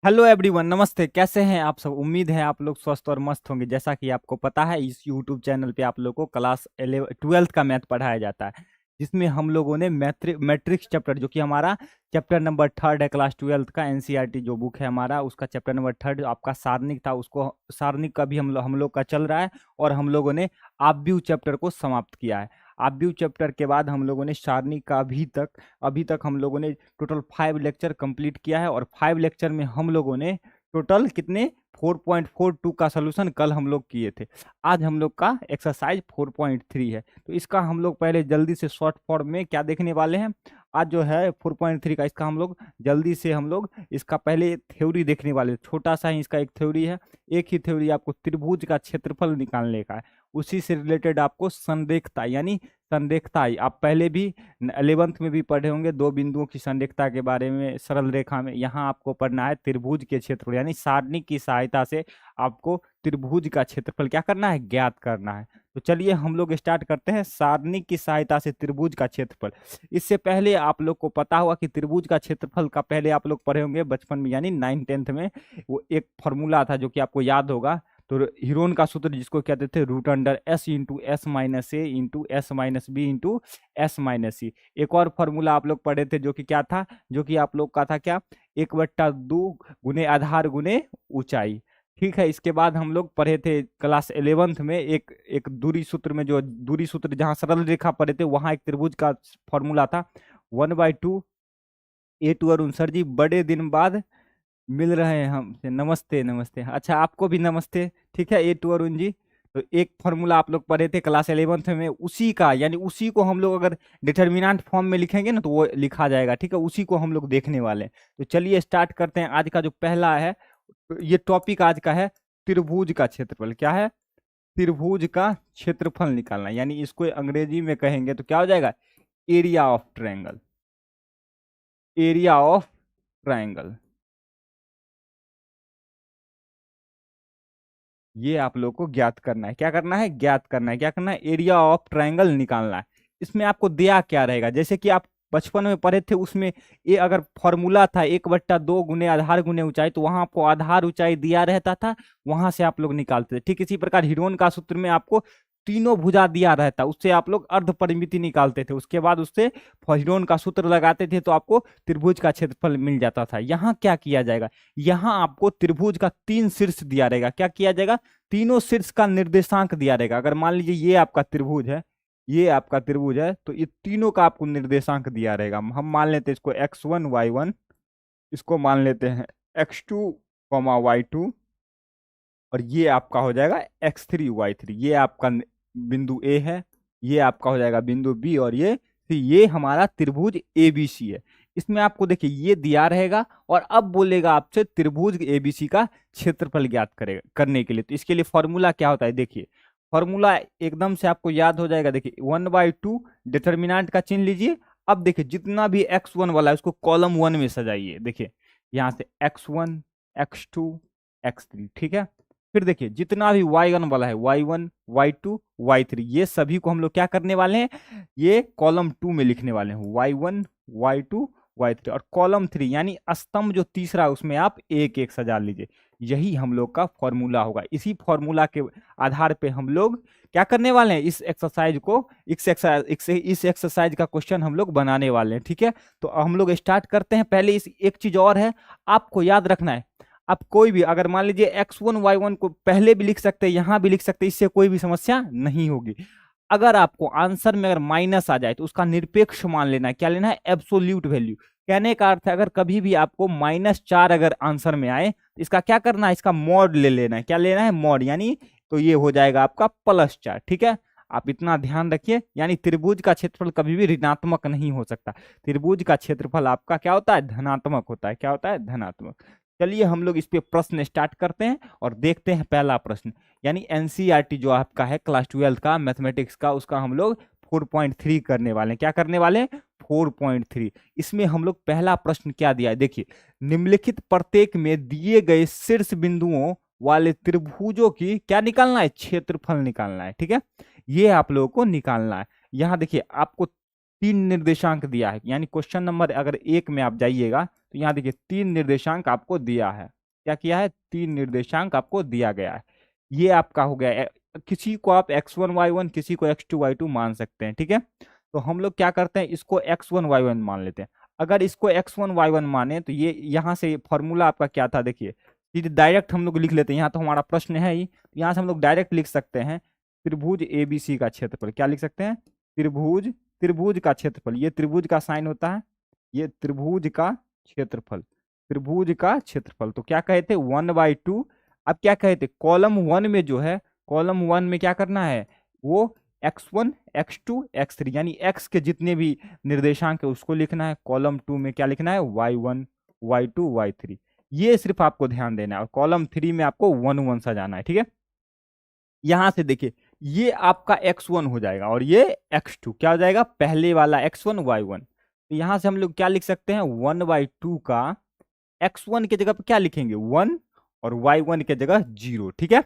Hello everyone, नमस्ते। कैसे हैं आप सब? उम्मीद है आप लोग स्वस्थ और मस्त होंगे। जैसा कि आपको पता है, इस यूट्यूब चैनल पे आप लोग को क्लास 12th का मैथ पढ़ाया जाता है, जिसमें हम लोगों ने मैट्रिक्स चैप्टर, जो कि हमारा चैप्टर नंबर 3 है क्लास 12th का। एनसीईआरटी जो बुक है हमारा, उसका चैप्टर नंबर 3 आपका सारणिक था, उसको सारणिक का भी हम लोग का चल रहा है। और हम लोगों ने आपव्यू चैप्टर को समाप्त किया है। आपव्यू चैप्टर के बाद हम लोगों ने सारणिक का अभी तक हम लोगों ने टोटल 5 लेक्चर कंप्लीट किया है। और 5 लेक्चर में हम लोगों ने टोटल कितने 4.42 का सोल्यूशन कल हम लोग किए थे। आज हम लोग का एक्सरसाइज 4.3 है। तो इसका हम लोग पहले जल्दी से शॉर्ट फॉर्म में क्या देखने वाले हैं। आज जो है 4.3 का, इसका हम लोग जल्दी से हम लोग इसका पहले थ्योरी देखने वाले हैं। छोटा सा ही इसका एक थ्योरी है। एक ही थ्योरी आपको त्रिभुज का क्षेत्रफल निकालने का है। उसी से रिलेटेड आपको संरेखता, यानी संरेखता आप पहले भी 11th में भी पढ़े होंगे। दो बिंदुओं की संरेखता के बारे में सरल रेखा में। यहाँ आपको पढ़ना है त्रिभुज के क्षेत्रफल, यानी सारणी की सहायता से आपको त्रिभुज का क्षेत्रफल क्या करना है, ज्ञात करना है। तो चलिए हम लोग स्टार्ट करते हैं। सारणी की सहायता से त्रिभुज का क्षेत्रफल। इससे पहले आप लोग को पता होगा कि त्रिभुज का क्षेत्रफल का पहले आप लोग पढ़े होंगे बचपन में, यानी 9th-10th में। वो एक फॉर्मूला था जो कि आपको याद होगा। तो हीरोन का सूत्र जिसको कहते थे √S into s minus a into s minus b into s minus c. एक और फॉर्मूला आप लोग पढ़े थे जो कि क्या था, जो कि आप लोग का था क्या, 1/2 गुने आधार गुने ऊंचाई। ठीक है। इसके बाद हम लोग पढ़े थे क्लास 11th में एक एक दूरी सूत्र में, जो दूरी सूत्र जहां सरल रेखा पढ़े थे वहां एक त्रिभुज का फॉर्मूला था 1/2। A2 अरुण सर जी, बड़े दिन बाद मिल रहे हैं हमसे। नमस्ते नमस्ते। अच्छा, आपको भी नमस्ते। ठीक है A2 अरुण जी। तो एक फॉर्मूला आप लोग पढ़े थे क्लास 11th में, उसी का, यानी उसी को हम लोग अगर डिटर्मिनेंट फॉर्म में लिखेंगे ना तो वो लिखा जाएगा। ठीक है, उसी को हम लोग देखने वाले हैं। तो चलिए स्टार्ट करते हैं। आज का जो पहला है, तो ये टॉपिक आज का है त्रिभुज का क्षेत्रफल। क्या है? त्रिभुज का क्षेत्रफल निकालना, यानी इसको अंग्रेजी में कहेंगे तो क्या हो जाएगा, area of triangle. Area of triangle, ये आप लोग को ज्ञात करना है। क्या करना है? ज्ञात करना है। क्या करना है? एरिया ऑफ ट्रायंगल निकालना है। इसमें आपको दिया क्या रहेगा, जैसे कि आप बचपन में पढ़े थे उसमें, ये अगर फॉर्मूला था 1/2 गुने आधार गुने ऊंचाई, तो वहां आपको आधार ऊंचाई दिया रहता था, वहां से आप लोग निकालते थे। ठीक इसी प्रकार हिरोन का सूत्र में आपको तीनों भुजा दिया रहता, उससे आप लोग अर्ध परिमिति निकालते थे। उसके बाद उससे हिरोन का सूत्र लगाते थे तो आपको त्रिभुज का क्षेत्रफल मिल जाता था। यहाँ क्या किया जाएगा, यहाँ आपको त्रिभुज का 3 शीर्ष दिया रहेगा। क्या किया जाएगा? तीनों शीर्ष का निर्देशांक दिया रहेगा। अगर मान लीजिए ये आपका त्रिभुज है, ये आपका त्रिभुज है, तो ये तीनों का आपको निर्देशांक दिया रहेगा। हम मान लेते हैं इसको x1 y1, इसको मान लेते हैं x2 y2, और ये आपका हो जाएगा x3 y3। ये आपका बिंदु A है, ये आपका हो जाएगा बिंदु B, और ये हमारा त्रिभुज ABC है। इसमें आपको देखिए ये दिया रहेगा, और अब बोलेगा आपसे त्रिभुज ABC का क्षेत्रफल ज्ञात करेगा करने के लिए। तो इसके लिए फॉर्मूला क्या होता है, देखिए फॉर्मूला एकदम से आपको याद हो जाएगा। देखिए 1/2 डिटर्मिनेंट का चिन्ह लीजिए। अब देखिए जितना भी x1 वाला है उसको कॉलम 1 में सजाइए। देखिए यहाँ से x1 x2 x3। ठीक है। फिर देखिए जितना भी y1 वाला है, y1 y2 y3, ये सभी को हम लोग क्या करने वाले हैं, ये कॉलम 2 में लिखने वाले हैं, y1 y2 y3। और कॉलम 3 यानी स्तंभ जो तीसरा है उसमें आप एक एक सजा लीजिए। यही हम लोग का फॉर्मूला होगा। इसी फॉर्मूला के आधार पे हम लोग क्या करने वाले हैं, इस एक्सरसाइज को, इस एक्सरसाइज का क्वेश्चन हम लोग बनाने वाले हैं। ठीक है। तो हम लोग स्टार्ट करते हैं। पहले इस एक चीज और है, आपको याद रखना है। आप कोई भी अगर मान लीजिए x1 y1 को पहले भी लिख सकते हैं, यहां भी लिख सकते हैं, इससे कोई भी समस्या नहीं होगी। अगर आपको आंसर में अगर माइनस आ जाए तो उसका निरपेक्ष मान लेना है। क्या लेना है? Absolute value. कहने का अर्थ है अगर कभी भी आपको -4 अगर आंसर में आए तो इसका क्या करना है, इसका मॉड ले लेना है। क्या लेना है? मॉड, यानी तो ये हो जाएगा आपका +4। ठीक है। आप इतना ध्यान रखिए, यानी त्रिभुज का क्षेत्रफल कभी भी ऋणात्मक नहीं हो सकता। त्रिभुज का क्षेत्रफल आपका क्या होता है? धनात्मक होता है। क्या होता है? धनात्मक। चलिए हम लोग इस पे प्रश्न स्टार्ट करते हैं और देखते हैं पहला प्रश्न। यानी एनसीईआरटी जो आपका है क्लास 12 का मैथमेटिक्स का, उसका हम लोग 4.3 करने वाले हैं। क्या करने वाले हैं? 4.3। इसमें हम लोग पहला प्रश्न क्या दिया है, देखिए निम्नलिखित प्रत्येक में दिए गए शीर्ष बिंदुओं वाले त्रिभुजों की क्या निकालना है? क्षेत्रफल निकालना है। ठीक है, ये आप लोगों को निकालना है। यहाँ देखिए आपको 3 निर्देशांक दिया है, यानी क्वेश्चन नंबर अगर 1 में आप जाइएगा तो यहाँ देखिए 3 निर्देशांक आपको दिया है। क्या किया है, 3 निर्देशांक आपको दिया गया है। ये आपका हो गया किसी को आप x1 y1 किसी को x2 y2 मान सकते हैं, ठीक है। तो हम लोग क्या करते हैं, इसको x1 y1 मान लेते हैं। अगर इसको x1 y1 माने तो ये यहाँ से फॉर्मूला आपका क्या था, देखिए सीधे डायरेक्ट हम लोग लिख लेते हैं, यहाँ तो हमारा प्रश्न है ही, यहाँ से हम लोग डायरेक्ट लिख सकते हैं त्रिभुज ABC का क्षेत्रफल। क्या लिख सकते हैं, त्रिभुज, त्रिभुज का क्षेत्रफल, ये त्रिभुज का साइन होता है, ये त्रिभुज का क्षेत्रफल, त्रिभुज का क्षेत्रफल। तो क्या कहे थे, 1/2। अब क्या कहे थे, कॉलम 1 में जो है, कॉलम 1 में क्या करना है, वो x1 x2 x3 यानी x के जितने भी निर्देशांक है उसको लिखना है। कॉलम 2 में क्या लिखना है, y1 y2 y3। ये सिर्फ आपको ध्यान देना है। और कॉलम 3 में आपको 1 1 सजाना है, ठीक है। यहां से देखिए ये आपका x1 हो जाएगा और ये x2 क्या हो जाएगा, पहले वाला x1 y1। तो यहां से हम लोग क्या लिख सकते हैं, 1/2 का x1 के जगह पे क्या लिखेंगे, 1 और y1 के जगह 0, ठीक है।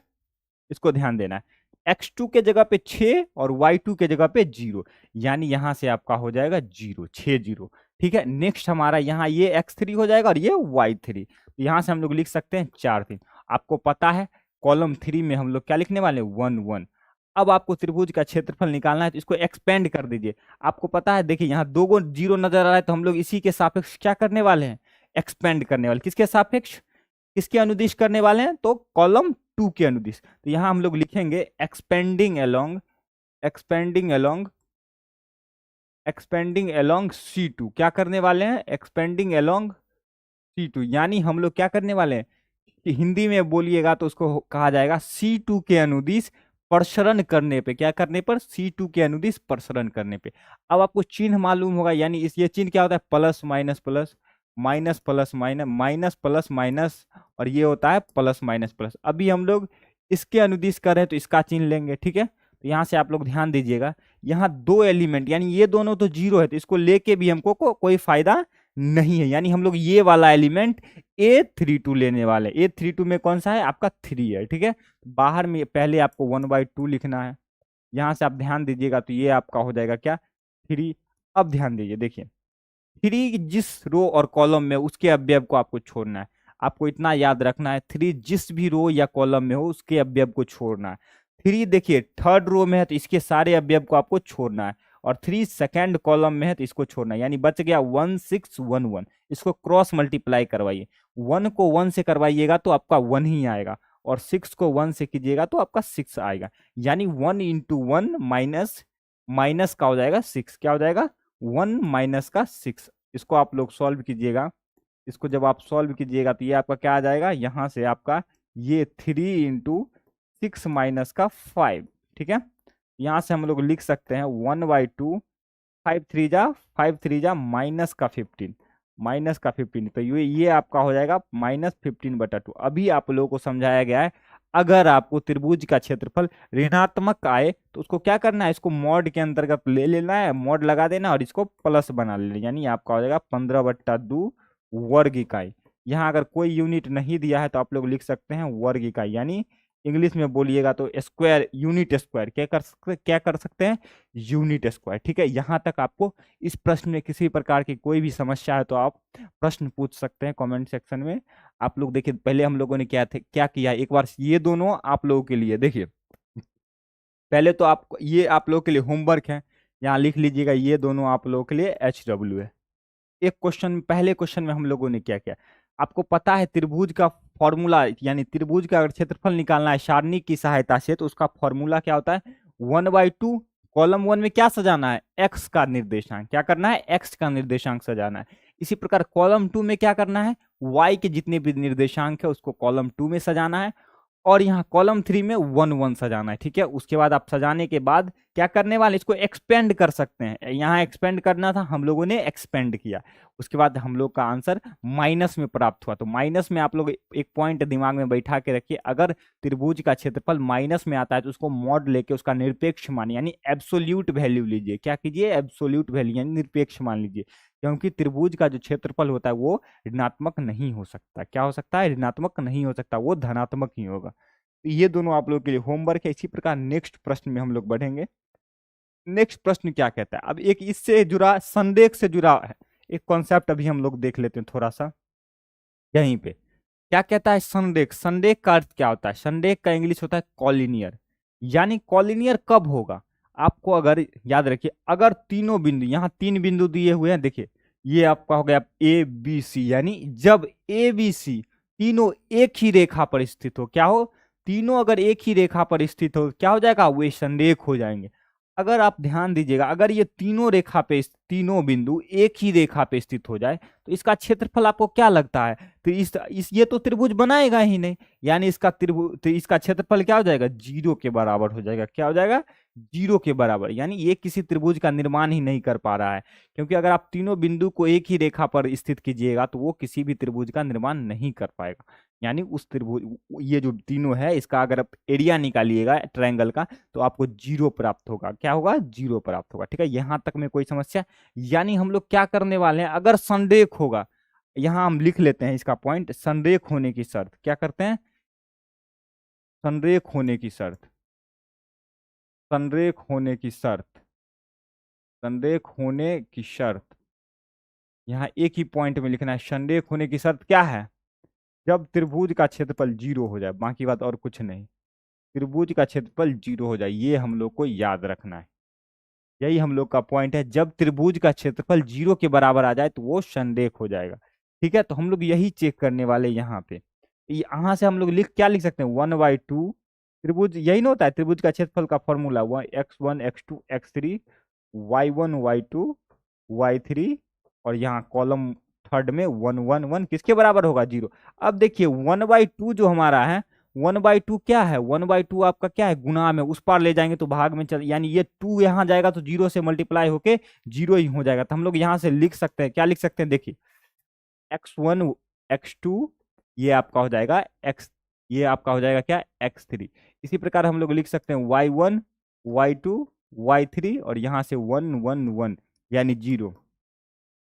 इसको ध्यान देना है, x2 के जगह पे 6 और y2 के जगह पे 0, यानी यहां से आपका हो जाएगा 0, 6 0, ठीक है। नेक्स्ट हमारा यहाँ ये x3 हो जाएगा और ये y3। तो यहां से हम लोग लिख सकते हैं 4 3। आपको पता है कॉलम 3 में हम लोग क्या लिखने वाले हैं, 1 1। अब आपको त्रिभुज का क्षेत्रफल निकालना है तो इसको एक्सपेंड कर दीजिए। आपको पता है देखिए यहाँ 2 जीरो नजर आ रहा है, तो हम लोग इसी के सापेक्ष क्या करने वाले हैं, एक्सपेंड करने वाले। किसके सापेक्ष, किसके अनुदिश करने वाले हैं, तो कॉलम 2 के अनुदिश। तो यहां हम लोग लिखेंगे expanding along, expanding along, expanding along C2। क्या करने वाले हैं, एक्सपेंडिंग अलोंग C2, यानी हम लोग क्या करने वाले हैं कि हिंदी में बोलिएगा तो उसको कहा जाएगा C2 के अनुदिश प्रसरण करने पे। क्या करने पर, C2 के अनुदिश प्रसरण करने पे। अब आपको चिन्ह मालूम होगा, यानी इस ये चिन्ह क्या होता है, plus minus plus, minus plus minus, minus plus minus, और ये होता है प्लस माइनस प्लस। अभी हम लोग इसके अनुदिश कर रहे हैं तो इसका चिन्ह लेंगे, ठीक है। तो यहाँ से आप लोग ध्यान दीजिएगा, यहाँ 2 एलिमेंट यानी ये दोनों तो 0 है, तो इसको लेके भी हमको कोई फायदा नहीं है, यानी हम लोग ये वाला एलिमेंट A32 लेने वाले। A32 में कौन सा है, आपका 3 है, ठीक है। बाहर में पहले आपको 1/2 लिखना है, यहां से आप ध्यान दीजिएगा तो ये आपका हो जाएगा क्या, 3। अब ध्यान दीजिए, देखिए 3 जिस रो और कॉलम में उसके अवयव को आपको छोड़ना है। आपको इतना याद रखना है, 3 जिस भी रो या कॉलम में हो उसके अवयव को छोड़ना है। 3 देखिए थर्ड रो में है तो इसके सारे अवयव को आपको छोड़ना है, और 3 सेकेंड कॉलम में है तो इसको छोड़ना है, यानी बच गया 1 6 1 1। इसको क्रॉस मल्टीप्लाई करवाइए, 1 को 1 से करवाइएगा तो आपका 1 ही आएगा, और 6 को 1 से कीजिएगा तो आपका 6 आएगा, यानी 1 इंटू 1 माइनस, माइनस का हो जाएगा 6, क्या हो जाएगा 1 माइनस का 6। इसको आप लोग सॉल्व कीजिएगा, इसको जब आप सॉल्व कीजिएगा तो ये आपका क्या आ जाएगा, यहाँ से आपका ये 3 इंटू 6 माइनस का 5, ठीक है। यहाँ से हम लोग लिख सकते हैं 1/2, 5 3 जा माइनस का 15, माइनस का 15। तो ये आपका हो जाएगा -15/2। अभी आप लोगों को समझाया गया है, अगर आपको त्रिभुज का क्षेत्रफल ऋणात्मक आए तो उसको क्या करना है, इसको मॉड के अंतर्गत ले लेना है, मॉड लगा देना और इसको प्लस बना लेना, यानी आपका हो जाएगा 15/2 वर्ग इकाई। यहाँ अगर कोई यूनिट नहीं दिया है तो आप लोग लिख सकते हैं वर्ग इकाई, यानी इंग्लिश में बोलिएगा तो स्क्वायर, यूनिट स्क्वायर। क्या कर सकते हैं, यूनिट स्क्वायर, ठीक है। यहाँ तक आपको इस प्रश्न में किसी प्रकार की कोई भी समस्या है तो आप प्रश्न पूछ सकते हैं कमेंट सेक्शन में। आप लोग देखिए पहले हम लोगों ने क्या किया, एक बार ये दोनों आप लोगों के लिए देखिए, पहले तो आप ये आप लोगों के लिए होमवर्क है, यहाँ लिख लीजिएगा, ये दोनों आप लोगों के लिए HW है। एक क्वेश्चन, पहले क्वेश्चन में हम लोगों ने क्या किया, आपको पता है त्रिभुज का फॉर्मूला, यानी त्रिभुज का अगर क्षेत्रफल निकालना है सारणी की सहायता से तो उसका फॉर्मूला क्या होता है, 1/2। कॉलम 1 में क्या सजाना है, x का निर्देशांक, क्या करना है, x का निर्देशांक सजाना है। इसी प्रकार कॉलम 2 में क्या करना है, y के जितने भी निर्देशांक है उसको कॉलम 2 में सजाना है, और यहाँ कॉलम 3 में 1 1 सजाना है, ठीक है। उसके बाद आप सजाने के बाद क्या करने वाले, इसको एक्सपेंड कर सकते हैं। यहाँ एक्सपेंड करना था, हम लोगों ने एक्सपेंड किया, उसके बाद हम लोग का आंसर माइनस में प्राप्त हुआ। तो माइनस में आप लोग एक पॉइंट दिमाग में बैठा के रखिए, अगर त्रिभुज का क्षेत्रफल माइनस में आता है तो उसको मॉड लेके उसका निरपेक्ष मान, यानी एब्सोल्यूट वैल्यू लीजिए। क्या कीजिए, एब्सोल्यूट वैल्यू यानी निरपेक्ष मान लीजिए, क्योंकि त्रिभुज का जो क्षेत्रफल होता है वो ऋणात्मक नहीं हो सकता। क्या हो सकता है, ऋणात्मक नहीं हो सकता, वो धनात्मक ही होगा। तो ये दोनों आप लोगों के लिए होमवर्क है। इसी प्रकार नेक्स्ट प्रश्न में हम लोग बढ़ेंगे। नेक्स्ट प्रश्न क्या कहता है, अब एक इससे जुड़ा, संदेश से जुड़ा है एक कॉन्सेप्ट अभी हम लोग देख लेते हैं थोड़ा सा यहीं पे। क्या कहता है संरेख? संरेख का अर्थ क्या होता है? संरेख का इंग्लिश होता है कॉलिनियर। यानी कॉलिनियर कब होगा? आपको अगर याद रखिए, अगर तीनों बिंदु, यहाँ तीन बिंदु दिए हुए हैं, देखिए ये आपका हो गया ए बी सी, यानी जब ए बी सी तीनों एक ही रेखा पर स्थित हो, क्या हो? तीनों अगर एक ही रेखा पर स्थित हो, क्या हो जाएगा? वे संरेख हो जाएंगे। अगर आप ध्यान दीजिएगा, अगर ये तीनों रेखा पे, तीनों बिंदु एक ही रेखा पे स्थित हो जाए, तो इसका क्षेत्रफल आपको क्या लगता है? तो इस ये तो त्रिभुज बनाएगा ही नहीं, यानी इसका त्रिभुज, तो इसका क्षेत्रफल क्या हो जाएगा? जीरो के बराबर हो जाएगा। क्या हो जाएगा? जीरो के बराबर। यानी ये किसी त्रिभुज का निर्माण ही नहीं कर पा रहा है, क्योंकि अगर आप तीनों बिंदु को एक ही रेखा पर स्थित कीजिएगा तो वो किसी भी त्रिभुज का निर्माण नहीं कर पाएगा। यानी उस त्रिभुज, ये जो तीनों है, इसका अगर आप एरिया निकालिएगा ट्रायंगल का, तो आपको जीरो प्राप्त होगा। क्या होगा? जीरो प्राप्त होगा। ठीक है, यहां तक में कोई समस्या? यानी हम लोग क्या करने वाले हैं, अगर संरेख होगा, यहां हम लिख लेते हैं इसका पॉइंट, संरेख होने की शर्त। क्या करते हैं? संरेख होने की शर्त। संरेख होने की शर्त। संरेख होने की शर्त। यहाँ एक ही पॉइंट में लिखना है, संरेख होने की शर्त क्या है? जब त्रिभुज का क्षेत्रफल जीरो हो जाए, बाकी बात और कुछ नहीं। त्रिभुज का क्षेत्रफल जीरो हो जाए, ये हम लोग को याद रखना है। यही हम लोग का पॉइंट है, जब त्रिभुज का क्षेत्रफल जीरो के बराबर आ जाए तो वो संरेख हो जाएगा। ठीक है, तो हम लोग यही चेक करने वाले यहाँ पे। यहाँ से हम लोग क्या लिख सकते हैं? 1/2 त्रिभुज, यही ना होता है त्रिभुज का क्षेत्रफल का formula, x1 x2 x3 y1 y2 y3, और यहाँ कॉलम थर्ड में 1 1 1 किसके बराबर होगा? जीरो। अब देखिए 1/2 जो हमारा है, 1/2 क्या है? 1/2 आपका क्या है? गुणा में, उस पार ले जाएंगे तो भाग में चल, यानी ये 2 यहाँ जाएगा तो जीरो से मल्टीप्लाई होके जीरो ही हो जाएगा। तो हम लोग यहाँ से लिख सकते हैं, क्या लिख सकते हैं? देखिए x1 x2 ये आपका हो जाएगा x, ये आपका हो जाएगा क्या? x3। इसी प्रकार हम लोग लिख सकते हैं y1 y2 y3, और यहाँ से 1 1 1 यानी जीरो।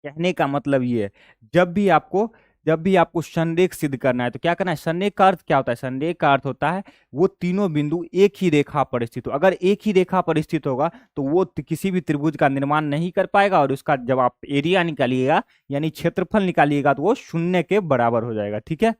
कहने का मतलब ये है, जब भी आपको संरेख सिद्ध करना है तो क्या करना है? संरेख का अर्थ क्या होता है? संरेख का अर्थ होता है वो तीनों बिंदु एक ही रेखा पर स्थित हो। अगर एक ही रेखा पर स्थित होगा तो वो किसी भी त्रिभुज का निर्माण नहीं कर पाएगा, और उसका जब आप एरिया निकालिएगा यानी क्षेत्रफल निकालिएगा तो वो शून्य के बराबर हो जाएगा। ठीक है,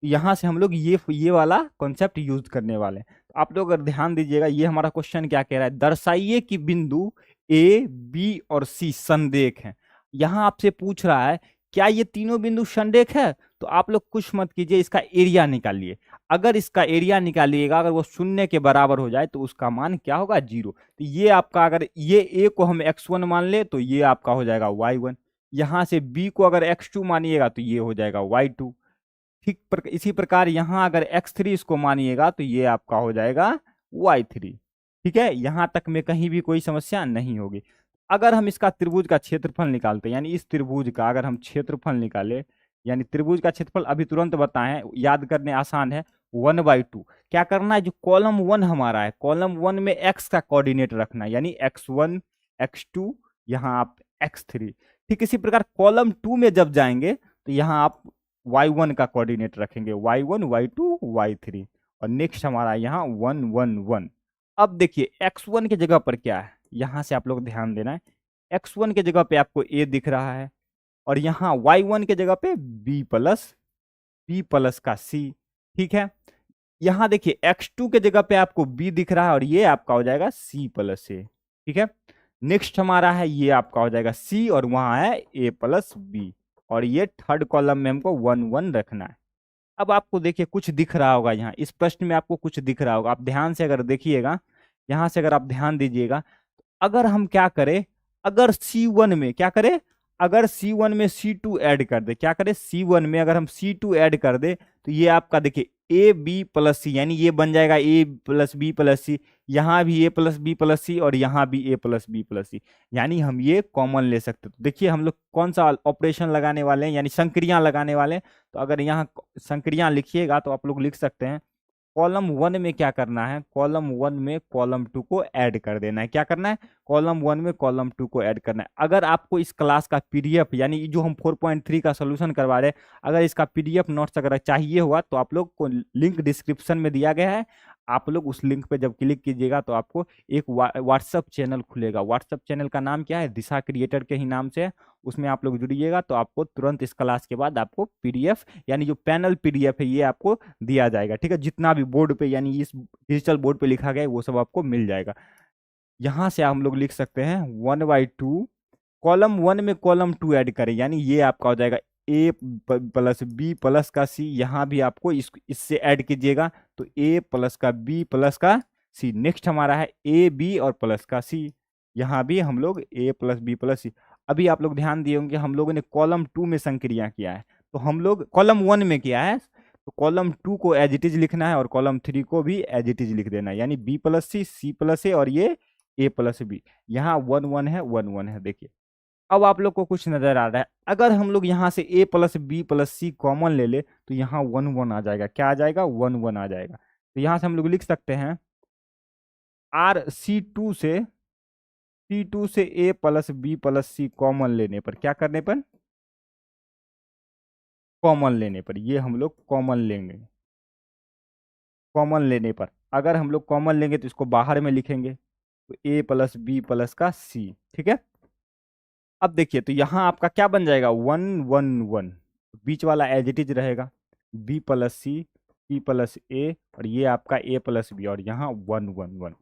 यहाँ से हम लोग ये वाला कॉन्सेप्ट यूज करने वाले हैं। तो आप लोग अगर ध्यान दीजिएगा, ये हमारा क्वेश्चन क्या कह रहा है? दर्शाइए कि बिंदु ए बी और सी संरेख हैं। यहाँ आपसे पूछ रहा है क्या ये तीनों बिंदु संरेख है? तो आप लोग कुछ मत कीजिए, इसका एरिया निकालिए। अगर इसका एरिया निकालिएगा, अगर वो शून्य के बराबर हो जाए तो उसका मान क्या होगा? जीरो। तो ये आपका, अगर ये ए को हम x1 मान ले तो ये आपका हो जाएगा y1। यहाँ से बी को अगर x2 मानिएगा तो ये हो जाएगा y2। इसी प्रकार यहाँ अगर x3 इसको मानिएगा तो ये आपका हो जाएगा y3। ठीक है, यहां तक में कहीं भी कोई समस्या नहीं होगी। अगर हम इसका त्रिभुज का क्षेत्रफल निकालते हैं, यानी इस त्रिभुज का अगर हम क्षेत्रफल निकाले, यानी त्रिभुज का क्षेत्रफल अभी तुरंत बताएं, याद करने आसान है। 1/2 क्या करना है? जो कॉलम 1 हमारा है, कॉलम 1 में x का कोऑर्डिनेट रखना है, यानी x1 x2, यहाँ आप x3। ठीक इसी प्रकार कॉलम 2 में जब जाएंगे तो यहाँ आप y1 का कोऑर्डिनेट रखेंगे, y1 y2 y3, और नेक्स्ट हमारा यहाँ 1 1 1। अब देखिए x1 के जगह पर क्या है, यहां से आप लोग ध्यान देना है। x1 के जगह पे आपको a दिख रहा है, और यहाँ y1 के जगह पे b प्लस का c। ठीक है, यहाँ देखिए x2 के जगह पे आपको b दिख रहा है, और ये आपका हो जाएगा c प्लस a। ठीक है, नेक्स्ट हमारा है, ये आपका हो जाएगा c, और वहां है a प्लस b, और ये थर्ड कॉलम में हमको 1 1 रखना है। अब आपको देखिए कुछ दिख रहा होगा, यहाँ इस प्रश्न में आपको कुछ दिख रहा होगा, आप ध्यान से अगर देखिएगा, यहाँ से अगर आप ध्यान दीजिएगा, अगर हम क्या करें, अगर C1 में क्या करें, अगर C1 में C2 ऐड कर दे, क्या करें? C1 में अगर हम C2 ऐड कर दे तो ये आपका देखिए ए बी प्लस सी, यानी ये बन जाएगा ए प्लस बी प्लस सी, यहाँ भी ए प्लस बी प्लस सी, और यहाँ भी ए प्लस बी प्लस सी, यानी हम ये कॉमन ले सकते। तो देखिए हम लोग कौन सा ऑपरेशन लगाने वाले हैं, यानी संक्रिया लगाने वाले हैं। तो अगर यहाँ संक्रिया लिखिएगा तो आप लोग लिख सकते हैं, कॉलम 1 में क्या करना है? कॉलम 1 में कॉलम 2 को ऐड कर देना है। क्या करना है? कॉलम 1 में कॉलम 2 को ऐड करना है। अगर आपको इस क्लास का पीडीएफ, यानी जो हम 4.3 का सोल्यूशन करवा रहे हैं, अगर इसका पीडीएफ नोट्स अगर चाहिए हुआ तो आप लोग को लिंक डिस्क्रिप्शन में दिया गया है, आप लोग उस लिंक पे जब क्लिक कीजिएगा तो आपको एक व्हाट्सअप चैनल खुलेगा। व्हाट्सअप चैनल का नाम क्या है? दिशा क्रिएटर के ही नाम से है। उसमें आप लोग जुड़िएगा तो आपको तुरंत इस क्लास के बाद आपको पीडीएफ यानी जो पैनल पीडीएफ है ये आपको दिया जाएगा। ठीक है, जितना भी बोर्ड पे यानी इस डिजिटल बोर्ड पे लिखा गया है वो सब आपको मिल जाएगा। यहाँ से हम लोग लिख सकते हैं 1/2, कॉलम 1 में कॉलम 2 ऐड करें, यानी ये आपका हो जाएगा ए प्लस बी प्लस का सी। यहाँ भी आपको इससे ऐड कीजिएगा तो ए प्लस का बी प्लस का सी। नेक्स्ट हमारा है ए बी और प्लस का सी। यहाँ भी हम लोग ए प्लस बी प्लस सी। अभी आप लोग ध्यान दिए होंगे हम लोगों ने कॉलम 2 में संक्रिया किया है, तो हम लोग कॉलम 1 में किया है तो कॉलम 2 को एज इट इज लिखना है और कॉलम 3 को भी एज इट इज लिख देना है, यानी बी प्लस सी प्लस ए और ये ए प्लस बी। यहाँ 1 1 है 1 1 है। देखिए अब आप लोग को कुछ नजर आ रहा है, अगर हम लोग यहाँ से ए प्लस बी प्लस सी कॉमन ले ले तो यहाँ 1 1 आ जाएगा। क्या आ जाएगा? 1 1 आ जाएगा। तो यहाँ से हम लोग लिख सकते हैं आर सी टू से ए प्लस बी प्लस सी कॉमन लेने पर, क्या करने पर? कॉमन लेने पर। ये हम लोग कॉमन लेंगे। कॉमन लेने पर अगर हम लोग कॉमन लेंगे तो इसको बाहर में लिखेंगे तो ए प्लस बी प्लस का सी। ठीक है, अब देखिए तो यहाँ आपका क्या बन जाएगा? 1 1 1, बीच वाला एज इट इज रहेगा बी प्लस सी प्लस ए और ये आपका ए प्लस बी और यहाँ 1 1 1।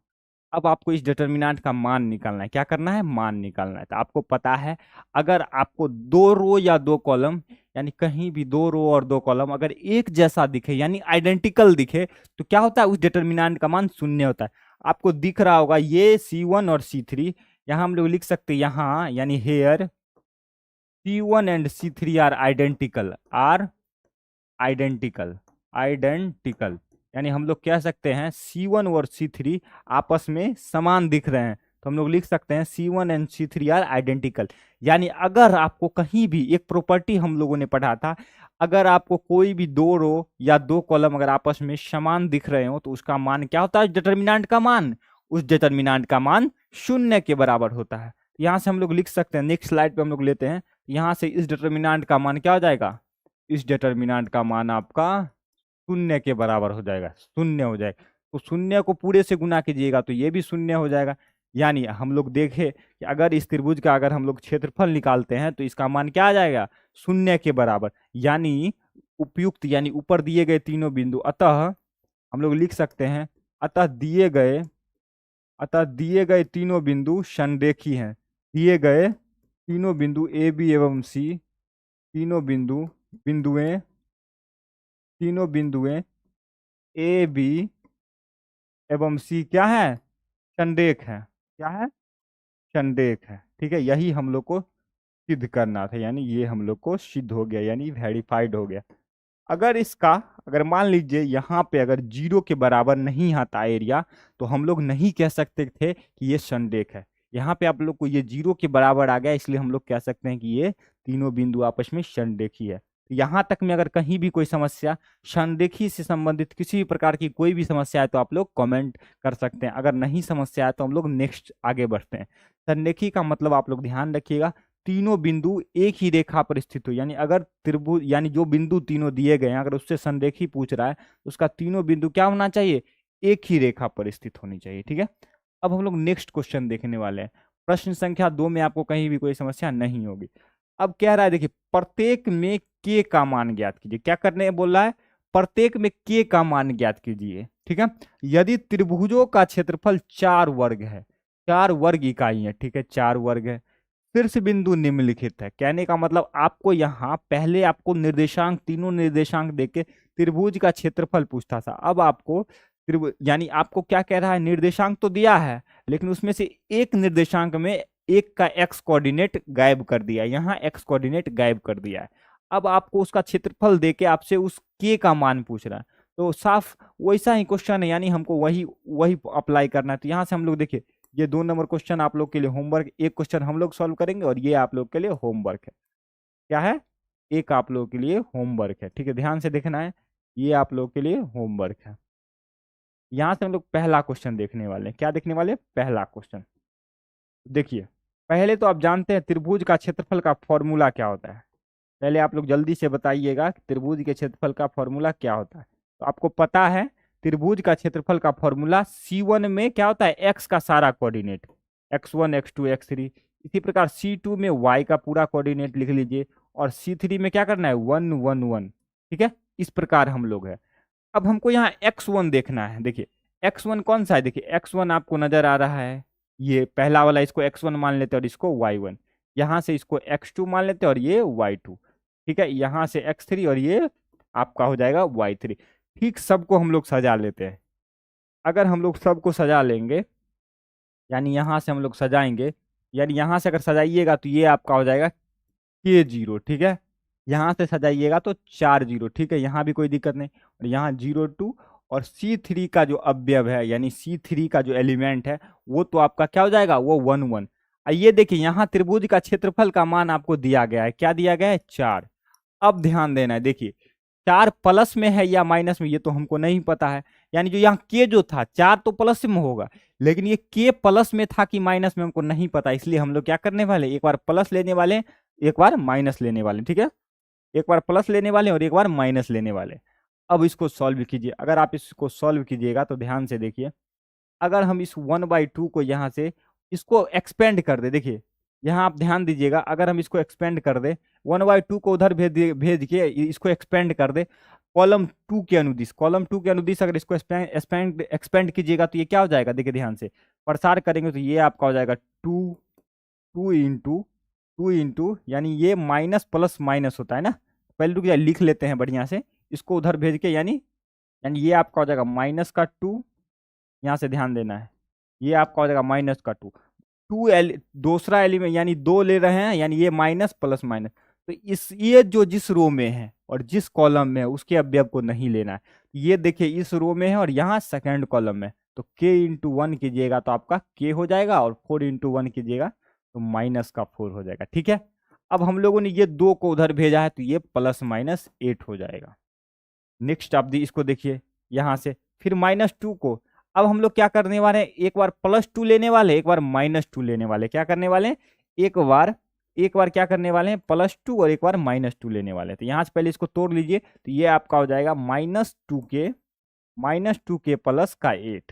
अब आपको इस डिटर्मिनेंट का मान निकालना है। क्या करना है? मान निकालना है। तो आपको पता है अगर आपको दो रो या दो कॉलम यानी कहीं भी दो रो और दो कॉलम अगर एक जैसा दिखे यानी आइडेंटिकल दिखे तो क्या होता है? उस डिटर्मिनेंट का मान शून्य होता है। आपको दिख रहा होगा ये C1 और C3, यहाँ हम लोग लिख सकते हैं यहाँ यानी here C1 and C3 are identical, identical यानी हम लोग कह सकते हैं C1 और C3 आपस में समान दिख रहे हैं तो हम लोग लिख सकते हैं C1 and C3 are identical. यानी अगर आपको कहीं भी एक प्रॉपर्टी हम लोगों ने पढ़ा था, अगर आपको कोई भी दो रो या दो कॉलम अगर आपस में समान दिख रहे हो तो उसका मान क्या होता है? डिटर्मिनेंट का मान, उस डिटर्मिनेंट का मान शून्य के बराबर होता है। यहाँ से हम लोग लिख सकते हैं, नेक्स्ट स्लाइड पे हम लोग लेते हैं, यहाँ से इस डिटर्मिनेंट का मान क्या हो जाएगा? इस डिटर्मिनेंट का मान आपका शून्य के बराबर हो जाएगा, शून्य हो जाएगा। तो शून्य को पूरे से गुना कीजिएगा तो ये भी शून्य हो जाएगा। यानी हम लोग देखें कि अगर इस त्रिभुज का अगर हम लोग क्षेत्रफल निकालते हैं तो इसका मान क्या आ जाएगा? शून्य के बराबर। यानी उपयुक्त यानी ऊपर दिए गए तीनों बिंदु, अतः हम लोग लिख सकते हैं अतः दिए गए तीनों बिंदु संरेखी हैं। दिए गए तीनों बिंदु ए बी एवं सी, तीनों बिंदुएं ए बी एवं सी क्या है? संरेख है। क्या है? संरेख है। ठीक है, यही हम लोग को सिद्ध करना था, यानी ये हम लोग को सिद्ध हो गया यानी वेरीफाइड हो गया। अगर मान लीजिए यहाँ पे अगर 0 के बराबर नहीं आता एरिया तो हम लोग नहीं कह सकते थे कि ये संरेख है। यहाँ पे आप लोग को ये 0 के बराबर आ गया इसलिए हम लोग कह सकते हैं कि ये तीनों बिंदु आपस में संरेखी है। यहाँ तक में अगर कहीं भी कोई समस्या, संरेखी से संबंधित किसी भी प्रकार की कोई भी समस्या है तो आप लोग कमेंट कर सकते हैं। अगर नहीं समस्या है तो हम लोग नेक्स्ट आगे बढ़ते हैं। संरेखी का मतलब आप लोग ध्यान रखिएगा, तीनों बिंदु एक ही रेखा पर स्थित हो। यानी अगर त्रिभुज यानी जो बिंदु तीनों दिए गए हैं अगर उससे संरेखी पूछ रहा है तो उसका तीनों बिंदु क्या होना चाहिए? एक ही रेखा पर स्थित होनी चाहिए। ठीक है, अब हम लोग नेक्स्ट क्वेश्चन देखने वाले हैं। प्रश्न संख्या 2 में आपको कहीं भी कोई समस्या नहीं होगी। अब कह रहा है देखिए प्रत्येक में के का मान ज्ञात कीजिए। क्या करने बोल रहा है? प्रत्येक में के का मान ज्ञात कीजिए। ठीक है, यदि त्रिभुजों का क्षेत्रफल 4 वर्ग है, 4 वर्ग इकाई है, ठीक है 4 वर्ग है, शीर्ष बिंदु निम्नलिखित है। कहने का मतलब आपको यहाँ पहले आपको निर्देशांक तीनों निर्देशांक देके त्रिभुज का क्षेत्रफल पूछता था। अब आपको त्रिभुज यानी आपको क्या कह रहा है? निर्देशांक तो दिया है लेकिन उसमें से एक निर्देशांक में एक का एक्स कोऑर्डिनेट गायब कर दिया, यहाँ एक्स कोऑर्डिनेट गायब कर दिया है। अब आपको उसका क्षेत्रफल देके आपसे उस के का मान पूछ रहा है तो साफ वैसा ही क्वेश्चन है, यानी हमको वही वही अप्लाई करना है। तो यहाँ से हम लोग देखिए ये 2 नंबर क्वेश्चन आप लोग के लिए होमवर्क, एक क्वेश्चन हम लोग सॉल्व करेंगे और ये आप लोग के लिए होमवर्क है। क्या है? एक आप लोगों के लिए होमवर्क है। ठीक है, ध्यान से देखना है, ये आप लोग के लिए होमवर्क है। यहाँ से हम लोग पहला क्वेश्चन देखने वाले हैं। क्या देखने वाले? पहला क्वेश्चन देखिए। पहले तो आप जानते हैं त्रिभुज का क्षेत्रफल का फॉर्मूला क्या होता है। पहले आप लोग जल्दी से बताइएगा कि त्रिभुज के क्षेत्रफल का फॉर्मूला क्या होता है। तो आपको पता है त्रिभुज का क्षेत्रफल का फॉर्मूला C1 में क्या होता है, x का सारा कोऑर्डिनेट, x1 x2 x3। इसी प्रकार C2 में y का पूरा कोऑर्डिनेट लिख लीजिए, और C3 में क्या करना है 1 1 1। ठीक है, इस प्रकार हम लोग है। अब हमको यहाँ x1 देखना है। देखिए x1 कौन सा है, देखिए x1 आपको नजर आ रहा है, ये पहला वाला, इसको x1 मान लेते हैं और इसको y1। यहाँ से इसको x2 मान लेते हैं और ये y2। ठीक है, यहाँ से x3 और ये आपका हो जाएगा y3। ठीक, सबको हम लोग सजा लेते हैं। अगर हम लोग सबको सजा लेंगे, यानी यहाँ से हम लोग सजाएंगे, यानी यहाँ से अगर सजाइएगा तो ये आपका हो जाएगा k0। ठीक है, यहाँ से सजाइएगा तो 4 0। ठीक है, यहाँ भी कोई दिक्कत नहीं, और यहाँ 0 2, और C3 का जो अवयव है, यानी C3 का जो एलिमेंट है, वो तो आपका क्या हो जाएगा, वो 1 1। ये देखिए यहाँ त्रिभुज का क्षेत्रफल का मान आपको दिया गया है, क्या दिया गया है, 4। अब ध्यान देना है, देखिए 4 प्लस में है या माइनस में, ये तो हमको नहीं पता है। यानी जो यहाँ के जो था 4 तो प्लस में होगा, लेकिन ये के प्लस में था कि माइनस में हमको नहीं पता, इसलिए हम लोग क्या करने वाले, एक बार प्लस लेने वाले, एक बार माइनस लेने वाले। ठीक है, एक बार प्लस लेने वाले और एक बार माइनस लेने वाले। अब इसको सॉल्व कीजिए। अगर आप इसको सॉल्व कीजिएगा तो ध्यान से देखिए, अगर हम इस 1/2 को यहाँ से इसको एक्सपेंड कर दे, देखिए यहाँ आप ध्यान दीजिएगा, अगर हम इसको एक्सपेंड कर दे, 1/2 को उधर भेज के इसको एक्सपेंड कर दे कॉलम 2 के अनुदिश, कॉलम 2 के अनुदिश अगर इसको एक्सपेंड कीजिएगा तो ये क्या हो जाएगा, देखिए ध्यान से प्रसार करेंगे तो ये आपका हो जाएगा 2 2 इंटू, यानी ये माइनस प्लस माइनस होता है ना, पहले रुक जाए लिख लेते हैं बढ़िया से, इसको उधर भेज के, यानी यानी ये आपका हो जाएगा माइनस का 2, यहाँ से ध्यान देना है, ये आपका हो जाएगा माइनस का 2। दूसरा एलिमेंट यानी 2 ले रहे हैं, यानी ये माइनस प्लस माइनस, तो इस ये जो जिस रो में है और जिस कॉलम में है उसके अवयव को नहीं लेना है। ये देखिए इस रो में है और यहाँ सेकेंड कॉलम में, तो k इंटू 1 कीजिएगा तो आपका k हो जाएगा, और 4 इंटू 1 कीजिएगा तो माइनस का 4 हो जाएगा। ठीक है, अब हम लोगों ने ये 2 को उधर भेजा है तो ये प्लस माइनस 8 हो जाएगा। नेक्स्ट आप इसको देखिए यहाँ से, फिर -2 को, अब हम लोग क्या करने वाले हैं, एक बार +2 लेने वाले, एक बार -2 लेने वाले। क्या करने वाले हैं, एक बार क्या करने वाले हैं, +2 और एक बार -2 लेने वाले हैं। तो यहाँ से पहले इसको तोड़ लीजिए, तो ये आपका हो जाएगा -2k प्लस का 8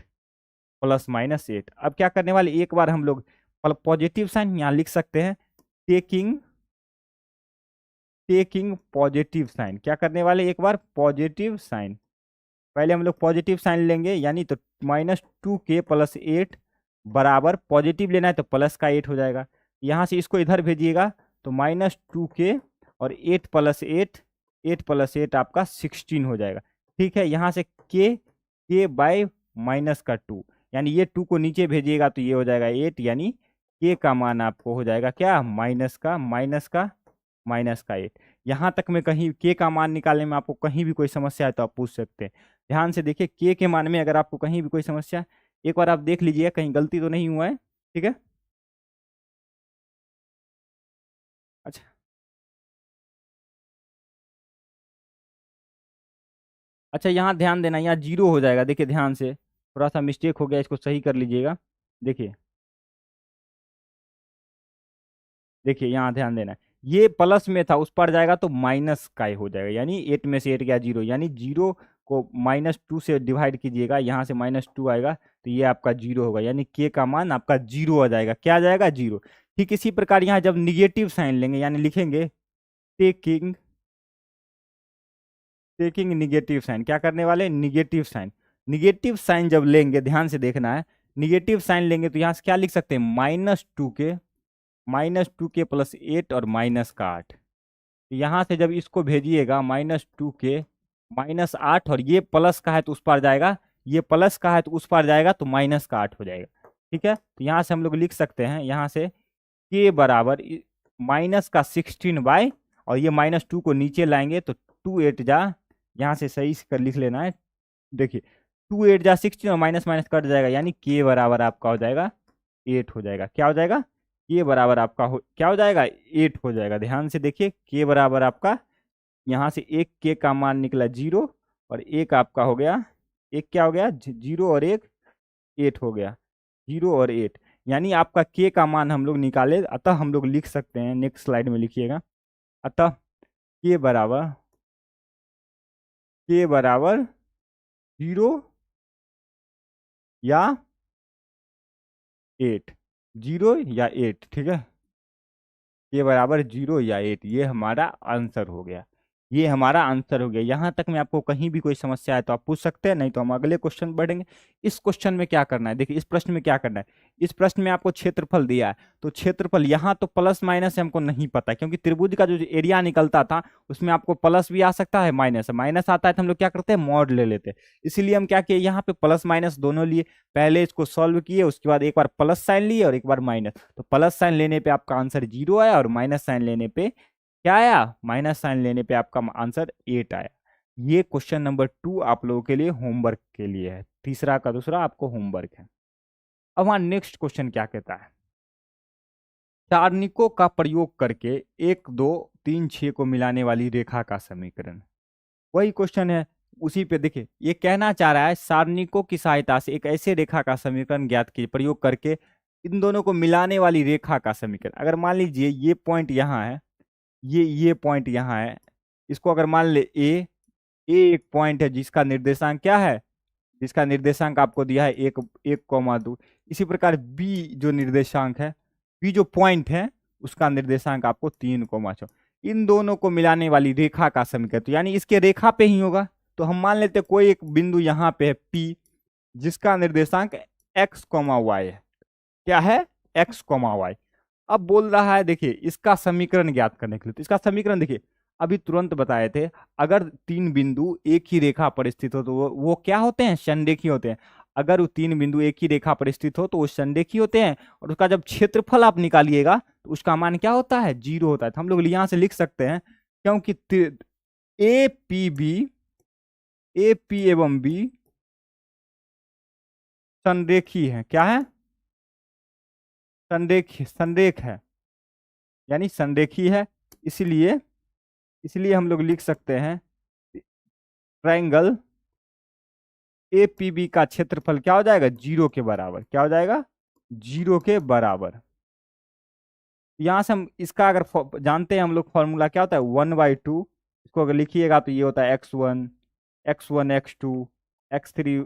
प्लस -8। अब क्या करने वाले, एक बार हम लोग पॉजिटिव साइन यहाँ लिख सकते हैं, टेकिंग पॉजिटिव साइन। क्या करने वाले, एक बार पॉजिटिव साइन, पहले हम लोग पॉजिटिव साइन लेंगे, यानी तो -2k प्लस 8 बराबर, पॉजिटिव लेना है तो प्लस का 8 हो जाएगा। यहाँ से इसको इधर भेजिएगा तो -2k और 8 प्लस 8 आपका 16 हो जाएगा। ठीक है, यहाँ से k बाय माइनस का 2, यानी ये 2 को नीचे भेजिएगा तो ये हो जाएगा 8, यानी k का मान आपको हो जाएगा क्या, माइनस का 8। यहाँ तक में कहीं k का मान निकालने में आपको कहीं भी कोई समस्या है तो आप पूछ सकते हैं। ध्यान से देखिए, k के मान में अगर आपको कहीं भी कोई समस्या, एक बार आप देख लीजिए कहीं गलती तो नहीं हुआ है। ठीक है, अच्छा अच्छा, यहाँ ध्यान देना, यहाँ 0 हो जाएगा। देखिए ध्यान से, थोड़ा सा मिस्टेक हो गया, इसको सही कर लीजिएगा। देखिए देखिए यहाँ ध्यान देना, ये प्लस में था, उस पर जाएगा तो माइनस का हो जाएगा, यानी 8 में से 8 गया 0, यानी 0 को -2 से डिवाइड कीजिएगा, यहाँ से -2 आएगा तो ये आपका 0 होगा, यानी k का मान आपका 0 आ जाएगा। क्या आ जाएगा, 0। ठीक इसी प्रकार यहाँ जब निगेटिव साइन लेंगे, यानी लिखेंगे टेकिंग निगेटिव साइन, क्या करने वाले, निगेटिव साइन जब लेंगे, ध्यान से देखना है, निगेटिव साइन लेंगे तो यहाँ से क्या लिख सकते हैं, -2k प्लस 8 और माइनस का 8। तो यहाँ से जब इसको भेजिएगा -2k -8, और ये प्लस का है तो उस पर जाएगा, ये प्लस का है तो उस पर जाएगा तो माइनस का 8 हो जाएगा। ठीक है, तो यहाँ से हम लोग लिख सकते हैं, यहाँ से k बराबर माइनस का 16 बाय, और ये -2 को नीचे लाएंगे तो 2 8 जा, यहाँ से सही से कर लिख लेना है। देखिए 2 8 जा 16 और माइनस माइनस कट जाएगा, यानी k बराबर आपका हो जाएगा 8 हो जाएगा। क्या हो जाएगा, k बराबर आपका क्या हो जाएगा, 8 हो जाएगा। ध्यान से देखिए, k बराबर आपका, यहाँ से एक k का मान निकला 0, और एक आपका हो गया, एक क्या हो गया, 0 और एक 8 हो गया, 0 और 8, यानी आपका k का मान हम लोग निकाले। अतः हम लोग लिख सकते हैं, नेक्स्ट स्लाइड में लिखिएगा, अतः k बराबर 0 या 8, 0 या 8, ठीक है, ये बराबर 0 या 8, ये हमारा आंसर हो गया। ये हमारा आंसर हो गया। यहां तक में आपको कहीं भी कोई समस्या है तो आप पूछ सकते हैं, नहीं तो हम अगले क्वेश्चन बढ़ेंगे। इस क्वेश्चन में क्या करना है, देखिए इस प्रश्न में क्या करना है। इस प्रश्न में आपको क्षेत्रफल दिया है, तो क्षेत्रफल यहाँ तो प्लस माइनस हमको नहीं पता, क्योंकि त्रिभुज का जो एरिया निकलता था उसमें आपको प्लस भी आ सकता है, माइनस माइनस आता है, तो हम लोग क्या करते हैं, मॉड ले लेते हैं। इसीलिए हम क्या किए, यहाँ पे प्लस माइनस दोनों लिए, पहले इसको सॉल्व किए, उसके बाद एक बार प्लस साइन लिए और एक बार माइनस। तो प्लस साइन लेने पे आपका आंसर 0 आया, और माइनस साइन लेने पे क्या आया, माइनस साइन लेने पे आपका आंसर 8 आया। ये क्वेश्चन नंबर 2 आप लोगों के लिए होमवर्क के लिए है, तीसरा का दूसरा आपको होमवर्क है। अब वहां नेक्स्ट क्वेश्चन क्या कहता है, सारणिकों का प्रयोग करके 1 2 3 6 को मिलाने वाली रेखा का समीकरण। वही क्वेश्चन है, उसी पे देखिए ये कहना चाह रहा है सारणिकों की सहायता से एक ऐसे रेखा का समीकरण ज्ञात कीजिए, प्रयोग करके इन दोनों को मिलाने वाली रेखा का समीकरण। अगर मान लीजिए ये पॉइंट यहाँ है, ये पॉइंट यहाँ है, इसको अगर मान ले ए एक पॉइंट है जिसका निर्देशांक क्या है, जिसका निर्देशांक आपको दिया है 1,2। इसी प्रकार बी जो निर्देशांक है, बी जो पॉइंट है उसका निर्देशांक आपको 3,6। इन दोनों को मिलाने वाली रेखा का समीकरण, तो यानी इसके रेखा पे ही होगा। तो हम मान लेते हैं कोई एक बिंदु यहाँ पे है पी, जिसका निर्देशांक x,y है। क्या है, x,y। अब बोल रहा है देखिए इसका समीकरण ज्ञात करने के लिए, तो इसका समीकरण देखिए अभी तुरंत बताए थे, अगर 3 बिंदु एक ही रेखा पर स्थित हो तो वो क्या होते हैं, संरेखी होते हैं। अगर वो 3 बिंदु एक ही रेखा पर स्थित हो तो वो संरेखी होते हैं, और उसका जब क्षेत्रफल आप निकालिएगा तो उसका मान क्या होता है, 0 होता है। तो हम लोग यहां से लिख सकते हैं, क्योंकि ए पी एवं बी संरेखी है। क्या है, संरेख है, यानी संरेखी है। इसलिए इसलिए हम लोग लिख सकते हैं ट्रायंगल एपीबी का क्षेत्रफल क्या हो जाएगा, 0 के बराबर। क्या हो जाएगा, 0 के बराबर। यहां से हम इसका अगर जानते हैं हम लोग, फॉर्मूला क्या होता है, 1/2। इसको अगर लिखिएगा तो ये होता है x1 x2 x3,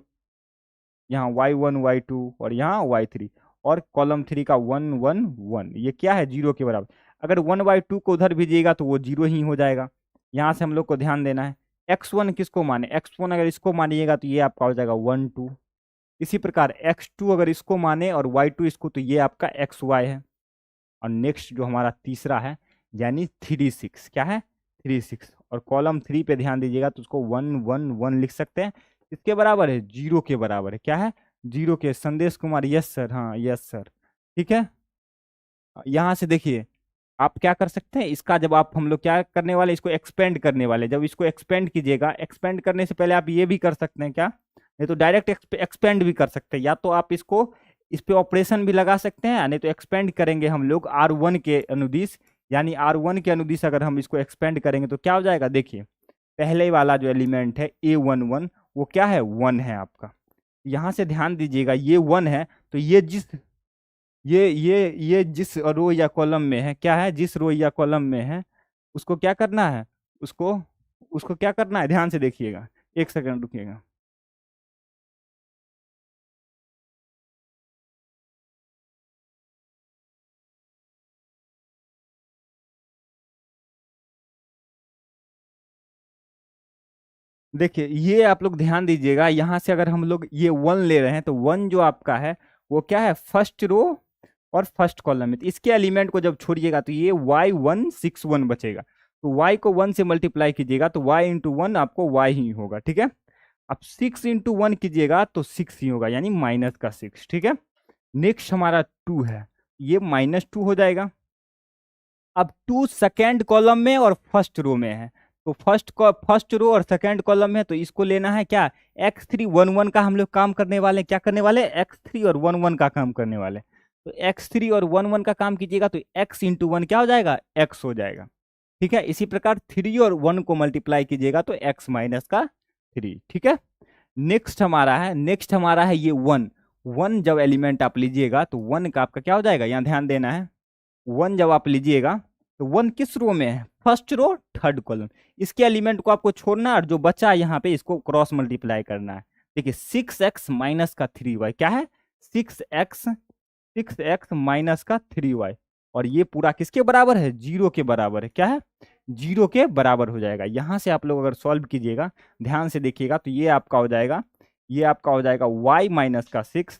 यहाँ y1 y2 और यहाँ y3, और कॉलम 3 का 1 1 1। ये क्या है, 0 के बराबर। अगर 1/2 को उधर भेजिएगा तो वो 0 ही हो जाएगा। यहाँ से हम लोग को ध्यान देना है, x1 किसको माने, x1 अगर इसको मानिएगा तो ये आपका हो जाएगा 1 2। इसी प्रकार x2 अगर इसको माने और y2 इसको, तो ये आपका xy है। और नेक्स्ट जो हमारा तीसरा है, यानी 3 6। क्या है, 3 6, और कॉलम 3 पे ध्यान दीजिएगा तो उसको 1 1 1 लिख सकते हैं। इसके बराबर है, 0 के बराबर है। क्या है, 0 के। संदेश कुमार, यस सर, हाँ यस सर, ठीक है। यहाँ से देखिए आप क्या कर सकते हैं, इसका जब आप, हम लोग क्या करने वाले, इसको एक्सपेंड करने वाले। जब इसको एक्सपेंड कीजिएगा, एक्सपेंड करने से पहले आप ये भी कर सकते हैं, क्या, नहीं तो डायरेक्ट एक्सपेंड भी कर सकते हैं, या तो आप इसको इस पे ऑपरेशन भी लगा सकते हैं, नहीं तो एक्सपेंड करेंगे हम लोग R1 के अनुदिश। यानी R1 के अनुदिश अगर हम इसको एक्सपेंड करेंगे तो क्या हो जाएगा, देखिए पहले वाला जो एलिमेंट है A11 वो क्या है, 1 है आपका। यहाँ से ध्यान दीजिएगा ये 1 है, तो ये जिस रो या कॉलम में है, क्या है, जिस रो या कॉलम में है उसको क्या करना है, उसको उसको क्या करना है, ध्यान से देखिएगा, एक सेकंड रुकिएगा। देखिए ये आप लोग ध्यान दीजिएगा, यहाँ से अगर हम लोग ये 1 ले रहे हैं तो 1 जो आपका है वो क्या है, फर्स्ट रो और फर्स्ट कॉलम में। तो इसके एलिमेंट को जब छोड़िएगा तो ये y161 बचेगा। तो y को 1 से मल्टीप्लाई कीजिएगा तो y इंटू 1 आपको y ही होगा, ठीक है। अब 6 इंटू 1 कीजिएगा तो 6 ही होगा, यानी माइनस का 6, ठीक है। नेक्स्ट हमारा 2 है, ये -2 हो जाएगा। अब 2 सेकेंड कॉलम में और फर्स्ट रो में है, तो फर्स्ट रो और सेकेंड कॉलम में, तो इसको लेना है क्या, x3 1 1 का हम लोग काम करने वाले, क्या करने वाले, x3 और 1 1 का काम करने वाले। तो x3 और 1 1 का काम कीजिएगा तो x इंटू 1 क्या हो जाएगा, x हो जाएगा, ठीक है। इसी प्रकार 3 और 1 को मल्टीप्लाई कीजिएगा तो x माइनस का 3, ठीक है। नेक्स्ट हमारा है ये 1 जब एलिमेंट आप लीजिएगा तो 1 का आपका क्या हो जाएगा, यहाँ ध्यान देना है। 1 जब आप लीजिएगा तो 1 किस रो में है, फर्स्ट रो थर्ड कॉलम। इसके एलिमेंट को आपको छोड़ना और जो बचा यहाँ पे इसको क्रॉस मल्टीप्लाई करना है। देखिए 6x माइनस का 3y क्या है, 6x माइनस का 3y, और ये पूरा किसके बराबर है, 0 के बराबर है, क्या है, 0 के बराबर हो जाएगा। यहां से आप लोग अगर सॉल्व कीजिएगा, ध्यान से देखिएगा, तो ये आपका हो जाएगा, ये आपका हो जाएगा y माइनस का 6,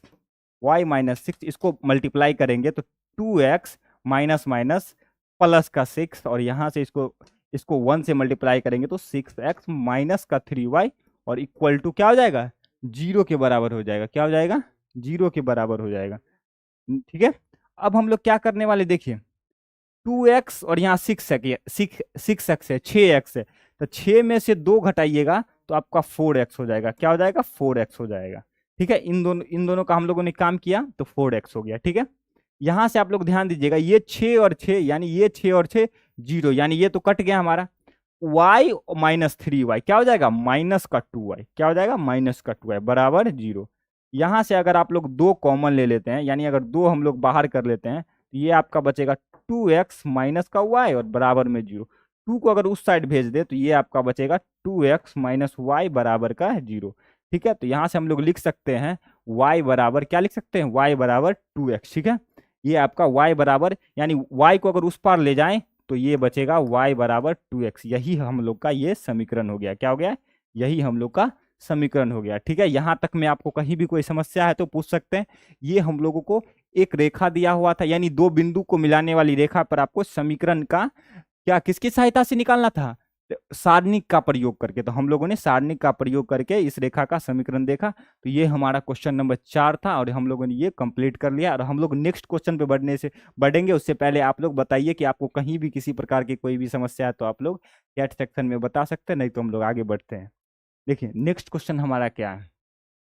y माइनस 6, इसको मल्टीप्लाई करेंगे तो 2x माइनस माइनस प्लस का 6, और यहां से इसको इसको 1 से मल्टीप्लाई करेंगे तो 6x माइनस का 3y, और इक्वल टू क्या हो जाएगा, 0 के बराबर हो जाएगा, क्या हो जाएगा, 0 के बराबर हो जाएगा। ठीक है, अब हम लोग क्या करने वाले, देखिए 2x और यहाँ 6x है, 6x है, तो 6 में से 2 घटाइएगा तो आपका 4x हो जाएगा, क्या हो जाएगा, 4x हो जाएगा। ठीक है, इन दोनों का हम लोगों ने काम किया तो 4x हो गया। ठीक है, यहां से आप लोग ध्यान दीजिएगा, ये 6 और 6 यानी ये 6 और 6 0, यानी ये तो कट गया हमारा, y माइनस 3y क्या हो जाएगा, माइनस का 2y, क्या हो जाएगा, माइनस का 2y बराबर 0। यहां से अगर आप लोग 2 कॉमन ले लेते हैं, यानी अगर 2 हम लोग बाहर कर लेते हैं, तो ये आपका बचेगा 2x माइनस का y और बराबर में 0। 2 को अगर उस साइड भेज दे तो ये आपका बचेगा 2x माइनस वाई बराबर का 0। ठीक है, तो यहां से हम लोग लिख सकते हैं y बराबर, क्या लिख सकते हैं, y बराबर 2x। ठीक है, ये आपका y बराबर, यानी y को अगर उस पार ले जाएं तो ये बचेगा y बराबर 2x। यही हम लोग का ये समीकरण हो गया, क्या हो गया, यही हम लोग का समीकरण हो गया। ठीक है, यहां तक में आपको कहीं भी कोई समस्या है तो पूछ सकते हैं। ये हम लोगों को एक रेखा दिया हुआ था, यानी 2 बिंदु को मिलाने वाली रेखा पर आपको समीकरण का क्या किसकी सहायता से निकालना था, सारणिक का प्रयोग करके। तो हम लोगों ने सारणिक का प्रयोग करके इस रेखा का समीकरण देखा। तो ये हमारा क्वेश्चन नंबर 4 था और हम लोगों ने ये कंप्लीट कर लिया। और हम लोग नेक्स्ट क्वेश्चन पे बढ़ेंगे, उससे पहले आप लोग बताइए कि आपको कहीं भी किसी प्रकार की कोई भी समस्या है तो आप लोग चैट सेक्शन में बता सकते हैं, नहीं तो हम लोग आगे बढ़ते हैं। देखिए नेक्स्ट क्वेश्चन हमारा क्या है,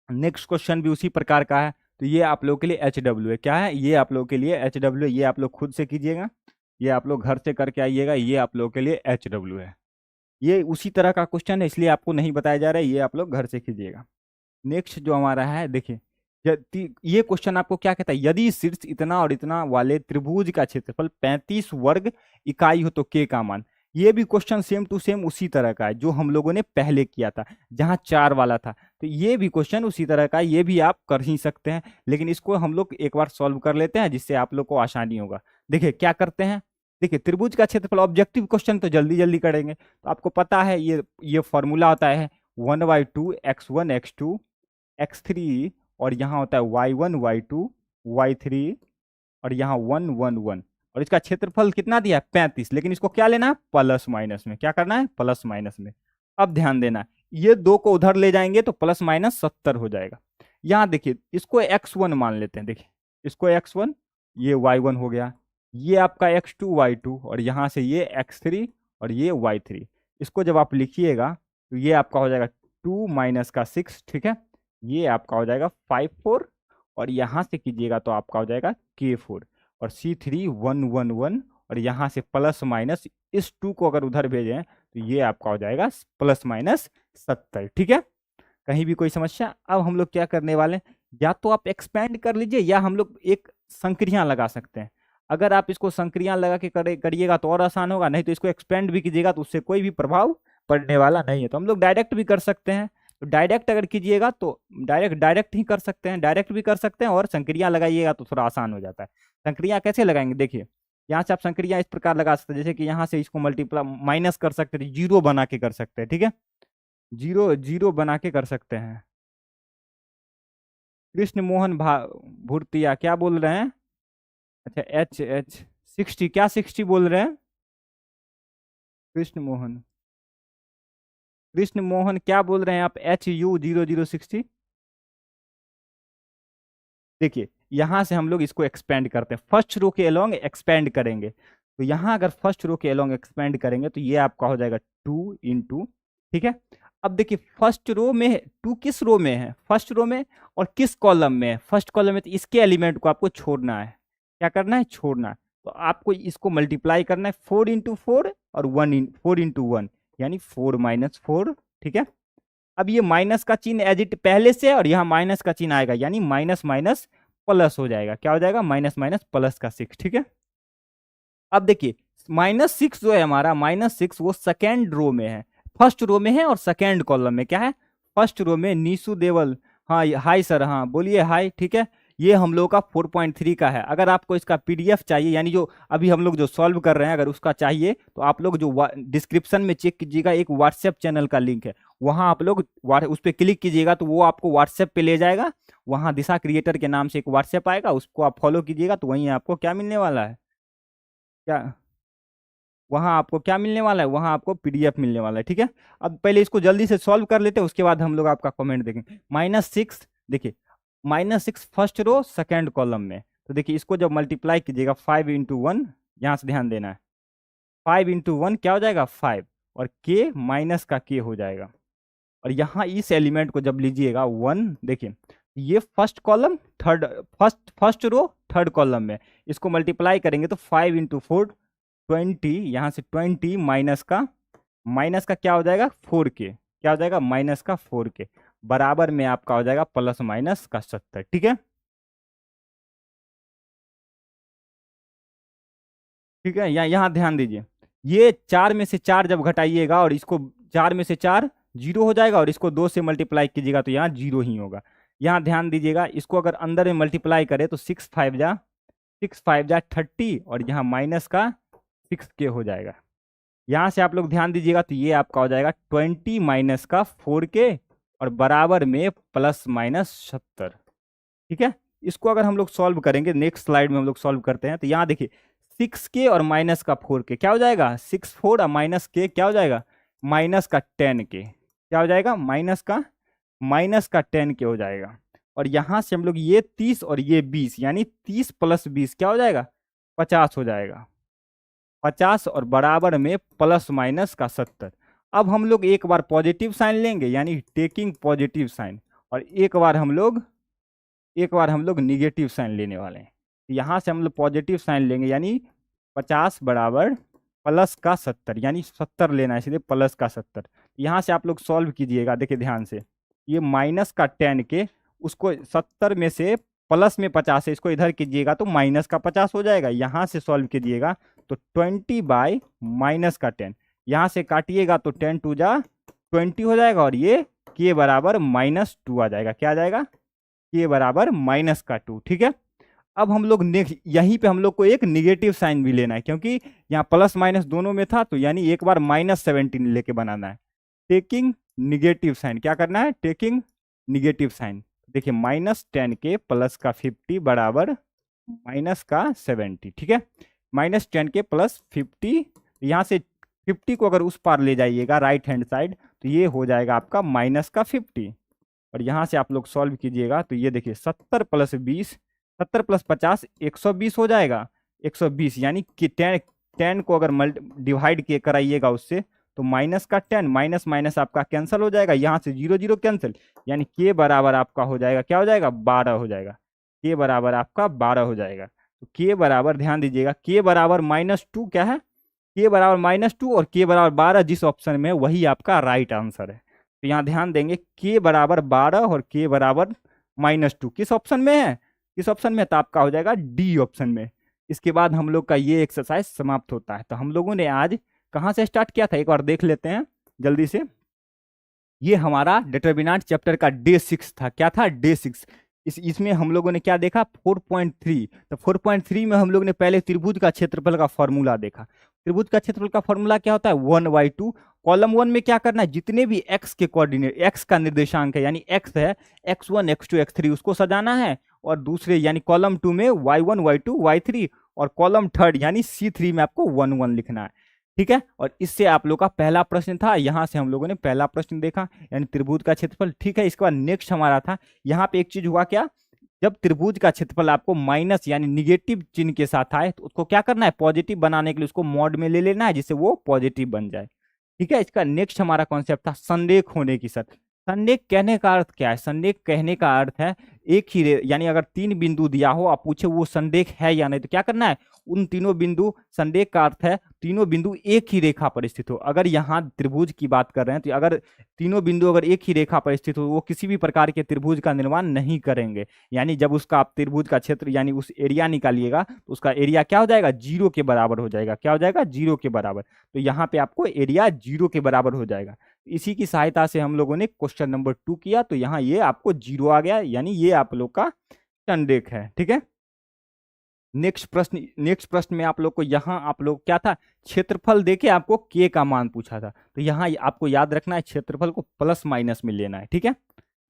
नेक्स्ट क्वेश्चन भी उसी प्रकार का है। तो ये आप लोगों के लिए HW है, क्या है, ये आप लोगों के लिए HW है। ये आप लोग खुद से कीजिएगा, ये आप लोग घर से करके आइएगा, ये आप लोगों के लिए HW है। ये उसी तरह का क्वेश्चन है, इसलिए आपको नहीं बताया जा रहा है, ये आप लोग घर से कीजिएगा। नेक्स्ट जो हमारा है, देखिए ये क्वेश्चन आपको क्या कहता है, यदि शीर्ष इतना और इतना वाले त्रिभुज का क्षेत्रफल 35 वर्ग इकाई हो तो के का मान। ये भी क्वेश्चन सेम टू सेम उसी तरह का है जो हम लोगों ने पहले किया था, जहां 4 वाला था। तो ये भी क्वेश्चन उसी तरह का है, ये भी आप कर ही सकते हैं, लेकिन इसको हम लोग एक बार सॉल्व कर लेते हैं जिससे आप लोग को आसानी होगा। देखिए क्या करते हैं, देखिए त्रिभुज का क्षेत्रफल, ऑब्जेक्टिव क्वेश्चन तो जल्दी जल्दी करेंगे। तो आपको पता है ये फॉर्मूला होता है 1/2 x1 x2 x3, और यहाँ होता है y1 y2 y3, और यहाँ 1 1 1, और इसका क्षेत्रफल कितना दिया है 35। लेकिन इसको क्या लेना है, प्लस माइनस में, क्या करना है, प्लस माइनस में। अब ध्यान देना, ये 2 को उधर ले जाएंगे तो प्लस माइनस 70 हो जाएगा। यहाँ देखिए इसको x1 मान लेते हैं, देखिए इसको x1, ये y1 हो गया, ये आपका x2 y2, और यहाँ से ये x3 और ये y3। इसको जब आप लिखिएगा तो ये आपका हो जाएगा 2 माइनस का 6। ठीक है, ये आपका हो जाएगा 5 4, और यहाँ से कीजिएगा तो आपका हो जाएगा K4, और C3 1 1 1, और यहाँ से प्लस माइनस इस 2 को अगर उधर भेजें तो ये आपका हो जाएगा प्लस माइनस 70। ठीक है, कहीं भी कोई समस्या। अब हम लोग क्या करने वाले हैं, या तो आप एक्सपेंड कर लीजिए या हम लोग एक संक्रिया लगा सकते हैं। अगर आप इसको संक्रिया लगा के करिएगा तो और आसान होगा, नहीं तो इसको एक्सपेंड भी कीजिएगा तो उससे कोई भी प्रभाव पड़ने वाला नहीं है। तो हम लोग डायरेक्ट भी कर सकते हैं, तो डायरेक्ट अगर कीजिएगा तो डायरेक्ट ही कर सकते हैं, डायरेक्ट भी कर सकते हैं, और संक्रिया लगाइएगा तो थोड़ा आसान हो जाता है। संक्रिया कैसे लगाएंगे, देखिए यहाँ से आप संक्रिया इस प्रकार लगा सकते हैं, जैसे कि यहाँ से इसको मल्टीप्लाई माइनस कर सकते हैं, जीरो बना के कर सकते हैं। ठीक है, जीरो जीरो बना के कर सकते हैं। कृष्ण मोहन भूर्तिया क्या बोल रहे हैं, अच्छा H 60, क्या 60 बोल रहे हैं, कृष्ण मोहन, कृष्ण मोहन क्या बोल रहे हैं आप, HU 0060। देखिए यहां से हम लोग इसको एक्सपेंड करते हैं, फर्स्ट रो के अलोंग एक्सपेंड करेंगे। तो यहां अगर फर्स्ट रो के अलोंग एक्सपेंड करेंगे तो ये आपका हो जाएगा 2 × ठीक है। अब देखिए फर्स्ट रो में 2 किस रो में है, फर्स्ट रो में, और किस कॉलम में है, फर्स्ट कॉलम में। तो इसके एलिमेंट को आपको छोड़ना है, क्या करना है, छोड़ना है। तो आपको इसको मल्टीप्लाई करना है 4 × 4 और 4 × 1, यानी 4 - 4। ठीक है, अब ये माइनस का चिन्ह एज इट पहले से, और यहाँ माइनस का चिन्ह आएगा, यानी माइनस माइनस प्लस हो जाएगा, क्या हो जाएगा, माइनस माइनस प्लस का 6। ठीक है, अब देखिए -6 जो है हमारा, -6 वो सेकेंड रो में है, फर्स्ट रो में है और सेकेंड कॉलम में क्या है, फर्स्ट रो में नीसू देवल, हाँ हाय सर, हाँ बोलिए हाय, ठीक है। ये हम लोग का 4.3 का है। अगर आपको इसका पीडीएफ चाहिए, यानी जो अभी हम लोग जो सॉल्व कर रहे हैं, अगर उसका चाहिए तो आप लोग जो डिस्क्रिप्शन में चेक कीजिएगा, एक व्हाट्सएप चैनल का लिंक है, वहाँ आप लोग उस पर क्लिक कीजिएगा तो वो आपको व्हाट्सएप पे ले जाएगा। वहाँ दिशा क्रिएटर के नाम से एक व्हाट्सएप आएगा, उसको आप फॉलो कीजिएगा तो वहीं आपको क्या मिलने वाला है, क्या वहाँ आपको क्या मिलने वाला है, वहाँ आपको पीडीएफ मिलने वाला है, ठीक है। अब पहले इसको जल्दी से सॉल्व कर लेते हैं, उसके बाद हम लोग आपका कमेंट देखेंगे। -6, देखिए -6 फर्स्ट रो सेकेंड कॉलम में, तो देखिए इसको जब मल्टीप्लाई कीजिएगा 5 × 1, यहाँ से ध्यान देना है, 5 × 1 क्या हो जाएगा 5, और के माइनस का के हो जाएगा। और यहाँ इस एलिमेंट को जब लीजिएगा 1, देखिए ये first column third, first row third column में, इसको मल्टीप्लाई करेंगे तो 5 × 4 20, यहाँ से 20 माइनस का क्या हो जाएगा 4 के, क्या हो जाएगा माइनस का 4 के, बराबर में आपका हो जाएगा प्लस माइनस का 70, ठीक है। ठीक है, यहाँ ध्यान दीजिए, ये 4 में से 4 जब घटाइएगा और इसको 4 में से 4 जीरो हो जाएगा, और इसको 2 से मल्टीप्लाई कीजिएगा तो यहाँ जीरो ही होगा। यहाँ ध्यान दीजिएगा, इसको अगर अंदर में मल्टीप्लाई करें तो 6 5 जा 30, और यहाँ माइनस का 6 के हो जाएगा। यहाँ से आप लोग ध्यान दीजिएगा तो ये आपका हो जाएगा 20 माइनस का 4 के, और बराबर में प्लस माइनस 70, ठीक है। इसको अगर हम लोग सॉल्व करेंगे, नेक्स्ट स्लाइड में हम लोग सॉल्व करते हैं, तो यहाँ देखिए 6 के और माइनस का 4 के क्या हो जाएगा 6 4, और माइनस के क्या हो जाएगा माइनस का 10 के, क्या हो जाएगा माइनस का 10 के हो जाएगा। और यहाँ से हम लोग ये 30 और ये 20, यानी 30 + 20 क्या हो जाएगा 50 हो जाएगा, 50, और बराबर में प्लस माइनस का 70। अब हम लोग एक बार पॉजिटिव साइन लेंगे, यानी टेकिंग पॉजिटिव साइन, और एक बार हम लोग निगेटिव साइन लेने वाले हैं। यहाँ से हम लोग पॉजिटिव साइन लेंगे, यानी 50 बराबर प्लस का 70, यानी 70 लेना है, इसलिए प्लस का 70। यहाँ से आप लोग सॉल्व कीजिएगा, देखिए ध्यान से, ये माइनस का 10 के, उसको 70 में से प्लस में 50 है, इसको इधर कीजिएगा तो माइनस का 50 हो जाएगा। यहाँ से सॉल्व कीजिएगा तो 20 / माइनस का 10, यहाँ से काटिएगा तो 10 2 जा 20 हो जाएगा, और ये के बराबर -2 आ जाएगा, क्या आ जाएगा के बराबर माइनस का 2, ठीक है। अब हम लोग नेक्स्ट, यहीं पे हम लोग को एक निगेटिव साइन भी लेना है, क्योंकि यहाँ प्लस माइनस दोनों में था, तो यानी एक बार -17 लेके बनाना है। टेकिंग निगेटिव साइन, क्या करना है टेकिंग निगेटिव साइन। देखिए -10 के प्लस का 50 बराबर माइनस का 70, ठीक है। -10 के प्लस 50, यहाँ से 50 को अगर उस पार ले जाइएगा राइट हैंड साइड, तो ये हो जाएगा आपका माइनस का 50, और यहाँ से आप लोग सॉल्व कीजिएगा तो ये देखिए 70 + 20, 70 + 50 120 हो जाएगा, 120, यानी कि 10 को अगर डिवाइड के कराइएगा उससे, तो माइनस का 10, माइनस माइनस आपका कैंसिल हो जाएगा, यहाँ से 0 0 कैंसिल, यानी के बराबर आपका हो जाएगा, क्या हो जाएगा 12 हो जाएगा, के बराबर आपका 12 हो जाएगा। तो के बराबर ध्यान दीजिएगा, के बराबर -2 क्या है, के बराबर -2 और के बराबर 12 जिस ऑप्शन में है वही आपका राइट आंसर है। तो यहाँ ध्यान देंगे के बराबर 12 और के बराबर -2 किस ऑप्शन में है, किस ऑप्शन में, तो आपका हो जाएगा डी ऑप्शन में। इसके बाद हम लोग का ये एक्सरसाइज समाप्त होता है। तो हम लोगों ने आज कहाँ से स्टार्ट किया था, एक बार देख लेते हैं जल्दी से। ये हमारा डिटरमिनेंट चैप्टर का डे 6 था, क्या था डे 6। इसमें हम लोगों ने क्या देखा 4.3। तो 4.3 में हम लोग ने पहले त्रिभुज का क्षेत्रफल का फॉर्मूला देखा। त्रिभुज का क्षेत्रफल का फॉर्मूला क्या होता है 1/2। कॉलम 1 में क्या करना है, जितने भी x के कोऑर्डिनेट, x का निर्देशांक है, यानी x है x1 x2 x3, उसको सजाना है। और दूसरे यानी कॉलम 2 में y1 y2 y3, और कॉलम थर्ड यानी C3 में आपको 1 1 लिखना है, ठीक है। और इससे आप लोग का पहला प्रश्न था, यहाँ से हम लोगों ने पहला प्रश्न देखा, यानी त्रिभुज का क्षेत्रफल, ठीक है। इसके बाद नेक्स्ट हमारा था, यहाँ पे एक चीज हुआ क्या, जब त्रिभुज का क्षेत्रफल आपको माइनस यानी निगेटिव चिन्ह के साथ आए, तो उसको क्या करना है पॉजिटिव बनाने के लिए उसको मॉड में ले लेना है, जिससे वो पॉजिटिव बन जाए, ठीक है। इसका नेक्स्ट हमारा कॉन्सेप्ट था संरेख होने की शर्त। संरेख कहने का अर्थ क्या है, संरेख कहने का अर्थ है एक ही यानी अगर 3 बिंदु दिया हो, आप पूछे वो संरेख है या नहीं, तो क्या करना है उन तीनों बिंदु, संरेख का अर्थ है तीनों बिंदु एक ही रेखा पर स्थित हो। अगर यहाँ त्रिभुज की बात कर रहे हैं, तो अगर तीनों बिंदु अगर एक ही रेखा पर स्थित हो, वो किसी भी प्रकार के त्रिभुज का निर्माण नहीं करेंगे। यानी जब उसका आप त्रिभुज का क्षेत्र यानी उस एरिया निकालिएगा, तो उसका एरिया क्या हो जाएगा 0 के बराबर हो जाएगा, क्या हो जाएगा 0 के बराबर। तो यहाँ पे आपको एरिया 0 के बराबर हो जाएगा। इसी की सहायता से हम लोगों ने क्वेश्चन नंबर 2 किया, तो यहाँ ये आपको 0 आ गया, यानी ये आप लोग का टंडेक है। ठीक है, नेक्स्ट प्रश्न में आप लोग को यहाँ आप लोग क्या था, क्षेत्रफल देके आपको के का मान पूछा था, तो यहाँ आपको याद रखना है क्षेत्रफल को प्लस माइनस में लेना है। ठीक है,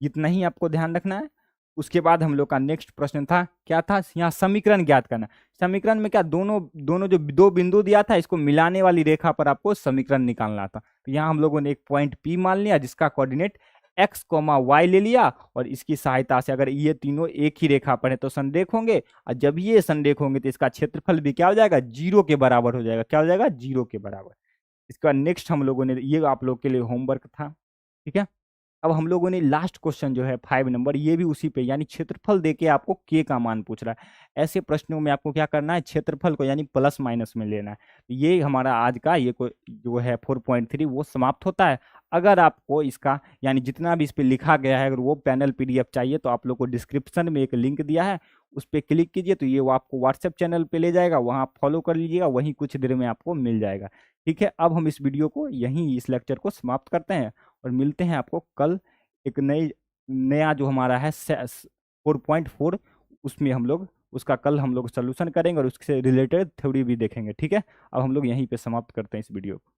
इतना ही आपको ध्यान रखना है। उसके बाद हम लोग का नेक्स्ट प्रश्न था, क्या था, यहाँ समीकरण ज्ञात करना। समीकरण में क्या, दोनों दोनों जो दो बिंदु दिया था, इसको मिलाने वाली रेखा पर आपको समीकरण निकालना था। तो यहाँ हम लोगों ने एक पॉइंट पी मान लिया, जिसका कोऑर्डिनेट एक्स कोमा वाई ले लिया, और इसकी सहायता से अगर ये तीनों एक ही रेखा पर है तो संरेख होंगे, और जब ये संरेख होंगे तो इसका क्षेत्रफल भी क्या हो जाएगा, 0 के बराबर हो जाएगा। क्या हो जाएगा, 0 के बराबर। इसके बाद नेक्स्ट हम लोगों ने, ये आप लोग के लिए होमवर्क था। ठीक है, अब हम लोगों ने लास्ट क्वेश्चन जो है 5 नंबर, ये भी उसी पे, यानी क्षेत्रफल देके आपको के का मान पूछ रहा है। ऐसे प्रश्नों में आपको क्या करना है, क्षेत्रफल को यानी प्लस माइनस में लेना है। ये हमारा आज का ये जो है 4.3 वो समाप्त होता है। अगर आपको इसका यानी जितना भी इस पे लिखा गया है, अगर वो पैनल पीडीएफ चाहिए तो आप लोग को डिस्क्रिप्शन में एक लिंक दिया है, उस पर क्लिक कीजिए तो ये वो आपको व्हाट्सएप चैनल पे ले जाएगा, वहाँ आप फॉलो कर लीजिएगा, वहीं कुछ देर में आपको मिल जाएगा। ठीक है, अब हम इस वीडियो को यहीं, इस लेक्चर को समाप्त करते हैं और मिलते हैं आपको कल एक नया जो हमारा है 4.4, उसमें हम लोग उसका कल हम लोग सोल्यूशन करेंगे और उससे रिलेटेड थ्योरी भी देखेंगे। ठीक है, अब हम लोग यहीं पे समाप्त करते हैं इस वीडियो को।